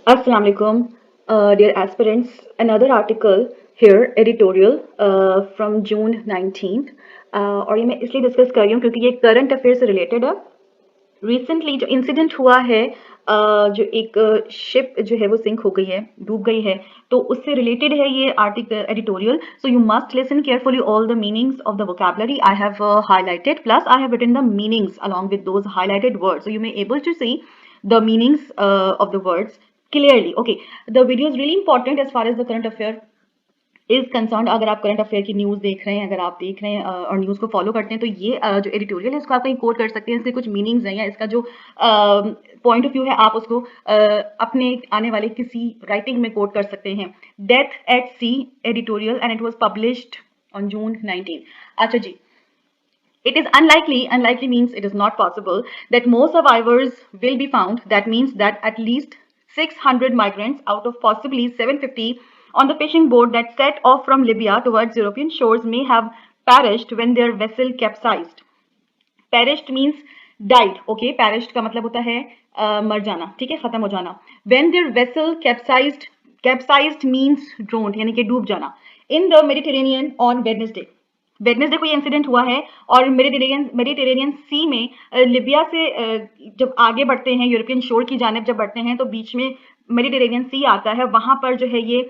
Assalamu alaikum, dear aspirants. Another article here, editorial from June 19th. और ये मैं इसलिए डिस्कस कर रही हूँ क्योंकि ये करंट अफेयर से रिलेटेड है। रिसेंटली जो इंसिडेंट हुआ है, जो एक शिप जो है वो सिंक हो गई है, डूब गई है, तो उससे रिलेटेड है ये article editorial. So you must listen carefully all the meanings of the vocabulary I have highlighted, plus I have written the meanings along with those highlighted words, so you may able to see the meanings of the words clearly. Okay, the video is really important as far as the current affair is concern. अगर आप current affair की news देख रहे हैं, अगर आप देख रहे हैं और न्यूज़ को फॉलो करते हैं, तो ये जो एडिटोरियल है इसको आप कहीं कोट कर सकते हैं. इसके कुछ मीनिंग्स हैं या इसका जो पॉइंट ऑफ व्यू है आप उसको अपने आने वाले किसी राइटिंग में कोट कर सकते हैं. Death at sea editorial and it was published on June 19. अच्छा जी. It is unlikely means it is not possible that more survivors will be found. That means that at least 600 migrants out of possibly 750 on the fishing boat that set off from Libya towards European shores may have perished when their vessel capsized. Perished means died. Okay, perished का मतलब होता है मर जाना, ठीक है, खत्म हो जाना. When their vessel capsized means drowned, यानी कि डूब जाना. In the Mediterranean on Wednesday को ये इंसिडेंट हुआ है. और मेडिटेरेनियन सी में लिबिया से जब आगे बढ़ते हैं, यूरोपियन शोर की जानिब जब बढ़ते हैं, तो बीच में मेडिटेरेनियन सी आता है. वहां पर जो है ये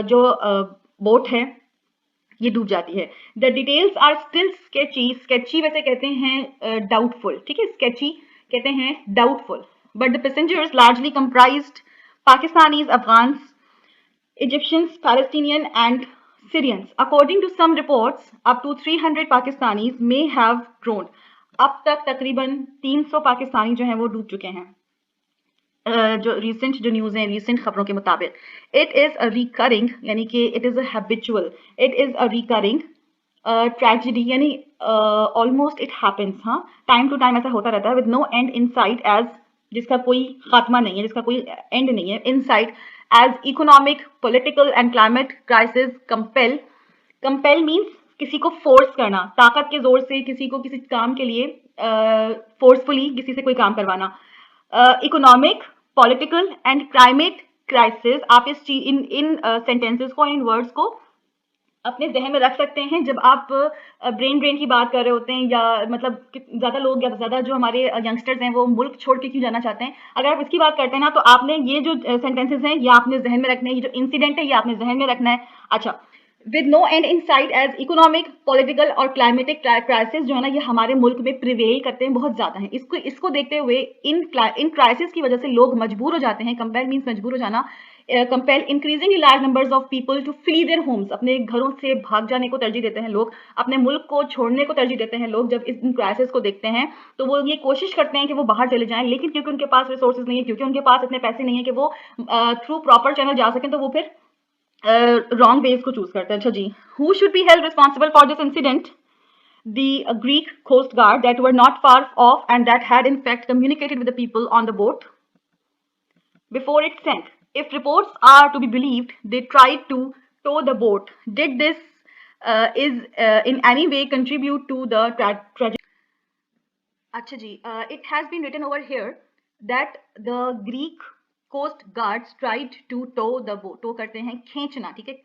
जो बोट है ये डूब जाती है. The details are still sketchy वैसे कहते हैं डाउटफुल, ठीक है, स्केची कहते हैं doubtful. But the passengers largely comprised Pakistanis, Afghans, Egyptians, Palestinian and Syrians. According to some reports, up to 300 Pakistanis may have drowned. अब तक तकरीबन 300 पाकिस्तानी जो हैं वो डूब चुके हैं. जो रिसेंट जो न्यूज़ हैं, रिसेंट खबरों के मुताबिक. इट इज़ अ रिकरिंग, यानी कि it is a habitual, it is a recurring tragedy, यानी ऑलमोस्ट इट हैपेंस. हाँ, टाइम टू टाइम ऐसा होता रहता है. With no end in site, as जिसका कोई खात्मा नहीं है, जिसका कोई एंड नहीं है. In site as economic, political and climate crisis compel means किसी को फोर्स करना, ताकत के जोर से किसी को किसी काम के लिए फोर्सफुली किसी से कोई काम करवाना. Economic, political and climate crisis. आप इस इन सेंटेंसेस को, इन वर्ड्स को अपने जहन में रख सकते हैं जब आप ब्रेन ड्रेन की बात कर रहे होते हैं, या मतलब ज़्यादा लोग या ज़्यादा जो हमारे यंगस्टर्स हैं वो मुल्क छोड़ के क्यों जाना चाहते हैं. अगर आप इसकी बात करते हैं ना, तो आपने ये जो सेंटेंसेस हैं ये आपने जहन में रखना है. ये जो इंसिडेंट है ये आपने जहन में रखना है. अच्छा, with no end in site as economic, political और क्लाइमेटिक क्राइसिस जो है ना, ये हमारे मुल्क में प्रिवेल करते हैं, बहुत ज़्यादा हैं. इसको देखते हुए इन क्राइसिस की वजह से लोग मजबूर हो जाते हैं. कंपेल मीन्स मजबूर हो जाना. Compel increasingly large numbers of people to flee their homes. अपने घरों से भाग जाने को तरजीह देते हैं लोग, अपने मुल्क को छोड़ने को तरजीह देते हैं लोग. जब इन क्राइसिस को देखते हैं तो वो ये कोशिश करते हैं कि वो बाहर चले जाएं, लेकिन क्योंकि उनके पास रिसोर्सेज नहीं है, क्योंकि उनके पास इतने पैसे नहीं है कि वो थ्रू प्रॉपर चैनल जा सकें, तो वो फिर रॉन्ग वेज को चूज करते हैं. अच्छा जी. Who should be held responsible for this incident? The Greek coast guard that were not far off and that had in fact communicated with the people on the boat before it sank. If reports are to be believed, they tried to tow the boat. Did this is in any way contribute to the tragedy? Acha ji, it has been written over here that the Greek coast guards tried to tow the boat. tow करते हैं खींचना, ठीक है.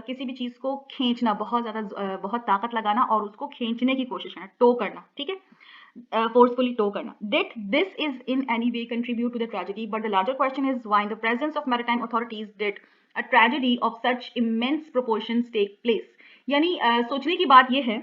किसी भी चीज को खींचना, बहुत ज्यादा बहुत ताकत लगाना और उसको खींचने की कोशिश करना, टो करना, ठीक है, forcefully tow करना. Did this is in any way contribute to the tragedy? But the larger question is why in the presence of maritime authorities did a tragedy of such immense proportions take place? यानी सोचने की बात यह है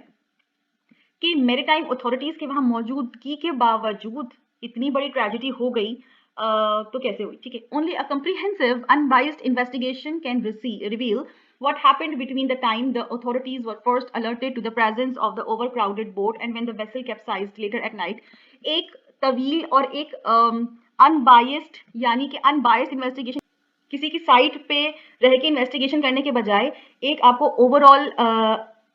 कि maritime authorities के वहां मौजूदगी के बावजूद इतनी बड़ी ट्रेजेडी हो गई, तो कैसे हुई, ठीक है. Only a comprehensive unbiased investigation can reveal what happened between the time the authorities were first alerted to the presence of the overcrowded boat and when the vessel capsized later at night. एक तवील और एक unbiased, यानी कि unbiased investigation, किसी की site पे रह के इन्वेस्टिगेशन करने के बजाय एक आपको ओवरऑल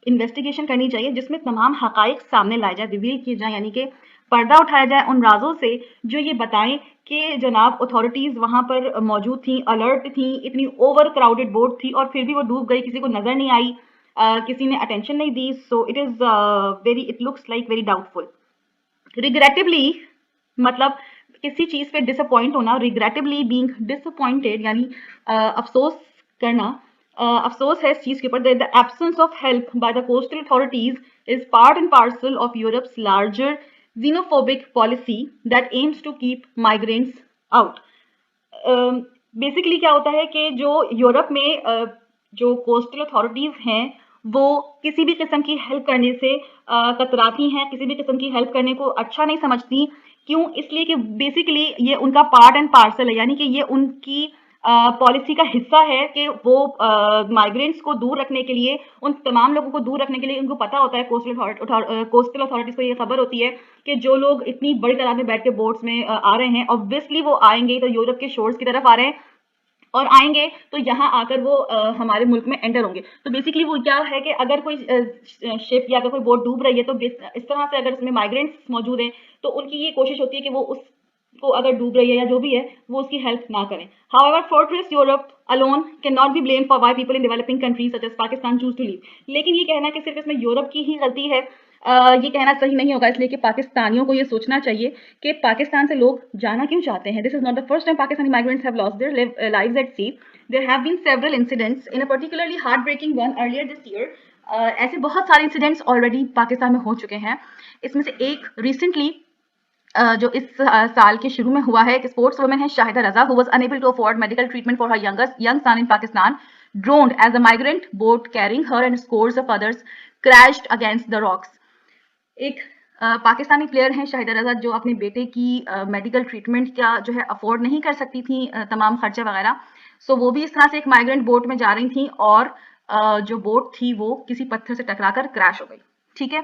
इन्वेस्टिगेशन करनी चाहिए जिसमें तमाम हकाइक सामने लाए जाए, रिवील किए जाए, यानी कि पर्दा उठाया जाए उन राजों से जो ये बताएं कि जनाब अथॉरिटीज वहां पर मौजूद थी, अलर्ट थी, इतनी ओवर क्राउडेड बोट थी और फिर भी वो डूब गई, किसी को नजर नहीं आई, किसी ने अटेंशन नहीं दी. So it is it looks like very doubtful. Regretively मतलब किसी चीज पे डिसअपॉइंट होना, रिग्रेटिवली बीइंग डिसअपॉइंटेड यानी अफसोस करना, अफसोस है इस चीज के ऊपर। The absence of help by the coastal authorities is part and parcel of Europe's larger xenophobic policy that aims to keep migrants out. Basically क्या होता है कि जो यूरोप में जो कोस्टल अथॉरिटीज हैं वो किसी भी किस्म की हेल्प करने से कतराती हैं, किसी भी किस्म की हेल्प करने को अच्छा नहीं समझती। क्यों? इसलिए कि बेसिकली ये उनका पार्ट एंड पार्सल है, यानी कि ये उनकी पॉलिसी का हिस्सा है कि वो माइग्रेंट्स को दूर रखने के लिए, उन तमाम लोगों को दूर रखने के लिए उनको पता होता है, कोस्टल अथॉरिटीज को ये खबर होती है कि जो लोग इतनी बड़ी तादाद में बैठ के बोट्स में आ रहे हैं, ऑब्वियसली वो आएंगे तो यूरोप के शोर्स की तरफ आ रहे हैं और आएंगे तो यहाँ आकर वो हमारे मुल्क में एंटर होंगे। तो बेसिकली वो क्या है कि अगर कोई शिप या अगर कोई बोट डूब रही है तो इस तरह से अगर उसमें माइग्रेंट्स मौजूद हैं तो उनकी ये कोशिश होती है कि वो उसको अगर डूब रही है या जो भी है वो उसकी हेल्प ना करें। However, Fortress Europe alone cannot be blamed for why people in developing countries such as Pakistan choose to leave. लेकिन ये कहना कि सिर्फ इसमें यूरोप की ही गलती है, ये कहना सही नहीं होगा, इसलिए कि पाकिस्तानियों को ये सोचना चाहिए कि पाकिस्तान से लोग जाना क्यों चाहते हैं। This is not the first time Pakistani migrants have lost their lives at sea. There have been several incidents in a particularly heart breaking one earlier this year. ऐसे बहुत सारे इंसिडेंट्स ऑलरेडी पाकिस्तान में हो चुके हैं। इसमें से एक रिसेंटली जो इस साल के शुरू में हुआ है, एक स्पोर्ट्स वुमेन है Shahida Raza, who was unable to afford medical treatment for her young son in Pakistan, drowned as a migrant boat carrying her and scores of others crashed against the rocks. एक पाकिस्तानी प्लेयर हैं शाहिदा रजा जो अपने बेटे की मेडिकल ट्रीटमेंट का जो है अफोर्ड नहीं कर सकती थी, तमाम खर्चे वगैरह। सो वो भी इस तरह से एक माइग्रेंट बोट में जा रही थी और जो बोट थी वो किसी पत्थर से टकराकर क्रैश हो गई। ठीक है,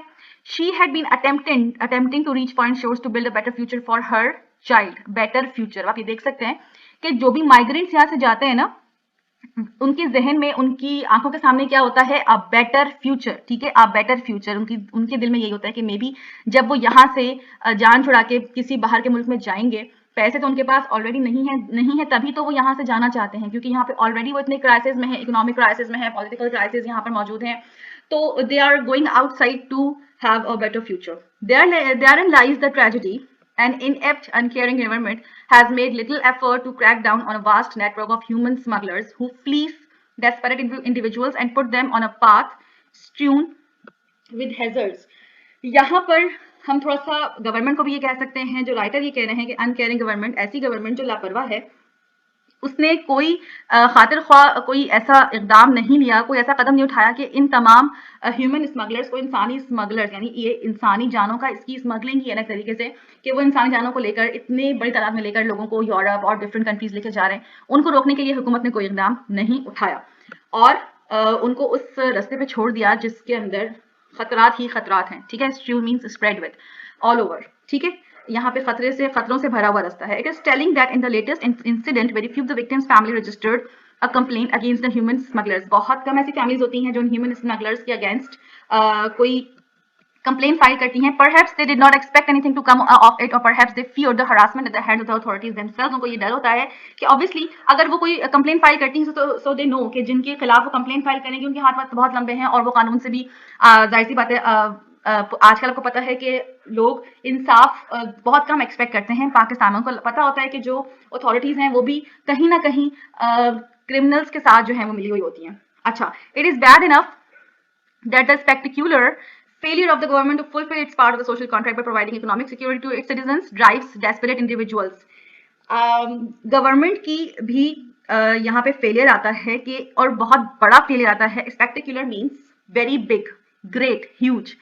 she had been attempting to reach foreign shores to build a better future for her child. better future, आप ये देख सकते हैं कि जो भी माइग्रेंट्स यहाँ से जाते हैं ना, उनके जहन में, उनकी आंखों के सामने क्या होता है? A better future. ठीक है, अ बेटर फ्यूचर, उनके दिल में यही होता है कि मे बी जब वो यहाँ से जान छुड़ा के किसी बाहर के मुल्क में जाएंगे, पैसे तो उनके पास ऑलरेडी नहीं है तभी तो वो यहाँ से जाना चाहते हैं, क्योंकि यहाँ पे ऑलरेडी वो इतने क्राइसिस में है, इकोनॉमिक क्राइसिस में है, पॉलिटिकल क्राइसिस यहाँ पर मौजूद है, तो they are going outside to have a better future. Therein lies the tragedy. An inept, uncaring government has made little effort to crack down on a vast network of human smugglers who fleece desperate individuals and put them on a path strewn with hazards. यहाँ पर हम थोड़ा सा government को भी ये कह सकते हैं, जो राइटर ये कह रहे हैं कि अनकेयरिंग गवर्नमेंट, ऐसी गवर्नमेंट जो लापरवाह है, उसने कोई खातिर ख्वाह कोई ऐसा इकदाम नहीं लिया, कोई ऐसा कदम नहीं उठाया कि इन तमाम ह्यूमन स्मगलर्स को, इंसानी स्मगलर्स, यानी ये इंसानी जानों का, इसकी स्मगलिंग ही है ना तरीके से कि वो इंसानी जानों को लेकर इतने बड़ी तादाद में लेकर लोगों को यूरोप और डिफरेंट कंट्रीज लेकर जा रहे हैं, उनको रोकने के लिए हुकूमत ने कोई इकदाम नहीं उठाया और उनको उस रास्ते पे छोड़ दिया जिसके अंदर खतरात ही खतरात हैं। ठीक है, strew means spread with all over. ठीक है, यहाँ पे खतरों से भरा हुआ रास्ता है। It is telling that in the latest incident very few the victims family registered a complaint against the human smugglers. बहुत कम ऐसी फैमिलीज होती हैं जो ह्यूमन स्मगलर्स के अगेंस्ट कोई कंप्लेन फाइल करती हैं। Perhaps they did not expect anything to come of it, or perhaps they feared the harassment at the hands of the authorities themselves. उनको ये डर होता है कि ऑब्वियसली अगर वो कोई कंप्लेन फाइल करती हैं तो सो दे नो कि जिनके खिलाफ वो कंप्लेन फाइल करेंगे उनके हाथ बहुत लंबे हैं और वो कानून से भी जाहिर सी बात है, आजकल आपको पता है कि लोग इंसाफ बहुत कम एक्सपेक्ट करते हैं। पाकिस्तानियों को पता होता है कि जो अथॉरिटीज हैं वो भी कहीं ना कहीं क्रिमिनल्स के साथ जो है वो मिली हुई होती हैं। अच्छा, it is bad enough that the spectacular failure of the government to fulfill its part of the social contract by providing economic security to its citizens drives desperate individuals. Government की भी यहाँ पे फेलियर आता है कि, और बहुत बड़ा फेलियर आता है। Spectacular means very big, great, huge.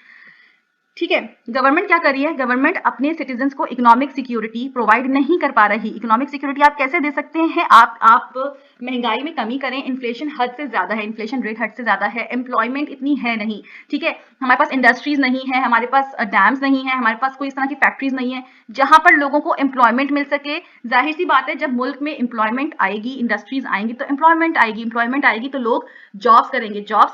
ठीक है, गवर्नमेंट क्या कर रही है? गवर्नमेंट अपने सिटीजन्स को इकोनॉमिक सिक्योरिटी प्रोवाइड नहीं कर पा रही। इकोनॉमिक सिक्योरिटी आप कैसे दे सकते हैं? आप महंगाई में कमी करें, इन्फ्लेशन हद से ज्यादा है, इन्फ्लेशन रेट हद से ज्यादा है, एम्प्लॉयमेंट इतनी है नहीं। ठीक है, हमारे पास इंडस्ट्रीज नहीं है, हमारे पास डैम्स नहीं है, हमारे पास कोई इस तरह की फैक्ट्रीज नहीं है जहां पर लोगों को एम्प्लॉयमेंट मिल सके। जाहिर सी बात है, जब मुल्क में एम्प्लॉयमेंट आएगी, इंडस्ट्रीज आएंगी तो एम्प्लॉयमेंट आएगी तो लोग जॉब्स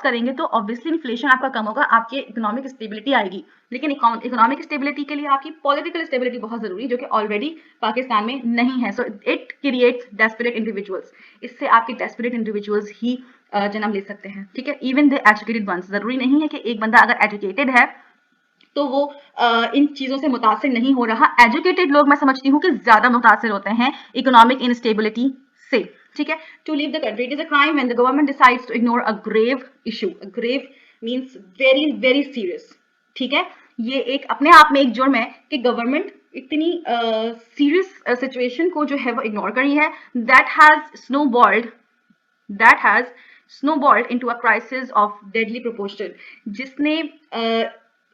करेंगे तो ऑब्वियसली इन्फ्लेशन आपका कम होगा, आपकी इकोनॉमिक स्टेबिलिटी आएगी। लेकिन इकोनॉमिक स्टेबिलिटी के लिए आपकी पॉलिटिकल स्टेबिलिटी बहुत जरूरी है, जो कि ऑलरेडी पाकिस्तान में नहीं है। So it creates desperate individuals. इससे आपके डेस्परेट इंडिविजुअल्स ही जन्म ले सकते हैं। ठीक है, इवन द एजुकेटेड वंस। जरूरी नहीं है कि एक बंदा अगर एजुकेटेड है तो वो इन चीज़ों से मुतासिर नहीं हो रहा। एजुकेटेड लोग मैं समझती हूँ कि ज़्यादा मुतासिर होते हैं इकोनॉमिक इनस्टेबिलिटी से, ठीक है। To leave the country, it is a crime when the government decides to ignore a grave issue. Grave means very very serious, ठीक है। ये एक अपने आप में एक जुर्म है कि गवर्नमेंट इतनी सीरियस सिचुएशन को जो है वो इग्नोर करी है। That has snowballed into a crisis of deadly proportion, जिसने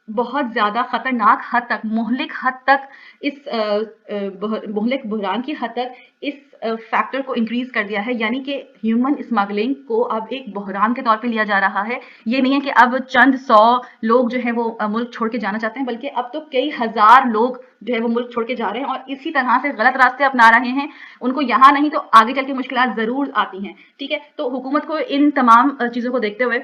बहुत ज़्यादा खतरनाक हद तक, मोहलिक हद तक, इस मोहलिक बहरान की हद तक इस फैक्टर को इंक्रीज कर दिया है। यानी कि ह्यूमन स्मगलिंग को अब एक बहरान के तौर पे लिया जा रहा है। ये नहीं है कि अब चंद 100 लोग जो है वो मुल्क छोड़ के जाना चाहते हैं, बल्कि अब तो कई हजार लोग जो है वो मुल्क छोड़ के जा रहे हैं और इसी तरह से गलत रास्ते अपना रहे हैं। उनको यहाँ नहीं तो आगे चल के मुश्किलात ज़रूर आती हैं, ठीक है। तो हुकूमत को इन तमाम चीज़ों को देखते हुए,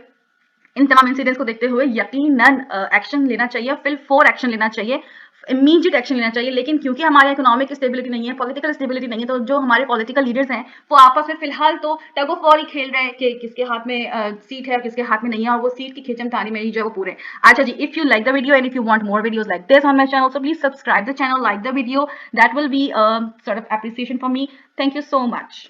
इन तमाम इंसिडेंट्स को देखते हुए यकीनन एक्शन लेना चाहिए, फिल फोर एक्शन लेना चाहिए, इमीडिएट एक्शन लेना चाहिए। लेकिन क्योंकि हमारे इकोनॉमिक स्टेबिलिटी नहीं है, पॉलिटिकल स्टेबिलिटी नहीं है, तो जो हमारे पॉलिटिकल लीडर्स हैं वो आपस में फिलहाल तो टग ऑफ वॉर ही खेल रहे हैं कि किसके हाथ में सीट है और किसके हाथ में नहीं है, और वो सीट की खींचमतानी में ही जो है वो पूरे। अच्छा जी, if you like the video and if you want more videos like this on my channel, so please subscribe the channel, like the video, that will be sort of appreciation for me. Thank you so much.